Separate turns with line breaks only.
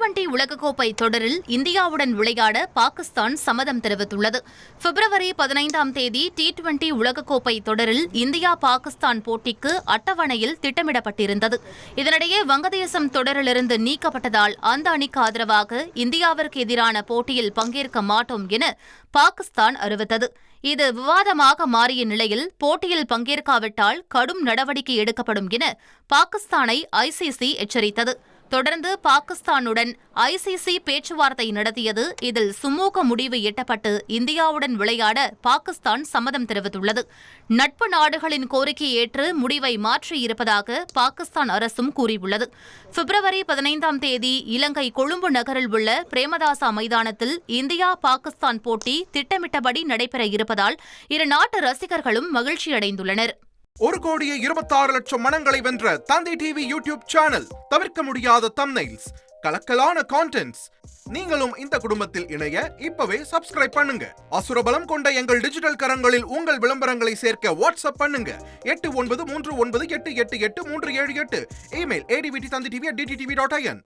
T20 உலகக்கோப்பை தொடரில் இந்தியாவுடன் விளையாட பாகிஸ்தான் சம்மதம் தெரிவித்துள்ளது. பிப்ரவரி 15ஆம் தேதி T20 உலகக்கோப்பை தொடரில் இந்தியா பாகிஸ்தான் போட்டிக்கு அட்டவணையில் திட்டமிடப்பட்டிருந்தது. இதனிடையே வங்கதேசம் தொடரிலிருந்து நீக்கப்பட்டதால் அந்த அணிக்கு ஆதரவாக இந்தியாவிற்கு எதிரான போட்டியில் பங்கேற்க மாட்டோம் என பாகிஸ்தான் அறிவித்தது. இது விவாதமாக மாறிய நிலையில் போட்டியில் பங்கேற்காவிட்டால் கடும் நடவடிக்கை எடுக்கப்படும் என பாகிஸ்தானை ICC எச்சரித்தது. தொடர்ந்து பாகிஸ்தானுடன் ICC பேச்சுவார்த்தை நடத்தியது. இதில் சுமூக முடிவு எட்டப்பட்டு இந்தியாவுடன் விளையாட பாகிஸ்தான் சம்மதம் தெரிவித்துள்ளது. நட்பு நாடுகளின் கோரிக்கையை ஏற்று முடிவை மாற்றியிருப்பதாக பாகிஸ்தான் அரசும் கூறியுள்ளது. பிப்ரவரி 15ஆம் தேதி இலங்கை கொழும்பு நகரில் உள்ள பிரேமதாசா மைதானத்தில் இந்தியா பாகிஸ்தான் போட்டி திட்டமிட்டபடி நடைபெற இருப்பதால் இரு நாட்டு ரசிகர்களும் மகிழ்ச்சியடைந்துள்ளனர்.
1,26,00,000 மனங்களை வென்ற தந்தி டிவி யூடியூப் சேனல். தவிர்க்க முடியாத தம்ப்நெயில்ஸ், கலக்கலான கான்டென்ட்ஸ். நீங்களும் இந்த குடும்பத்தில் இணைய இப்பவே சப்ஸ்கிரைப் பண்ணுங்க. அசுரபலம் கொண்ட எங்கள் டிஜிட்டல் கரங்களில் உங்கள் விளம்பரங்களை சேர்க்க வாட்ஸ்அப் பண்ணுங்க. 8939888838. Email advtthanditv@dttv.in.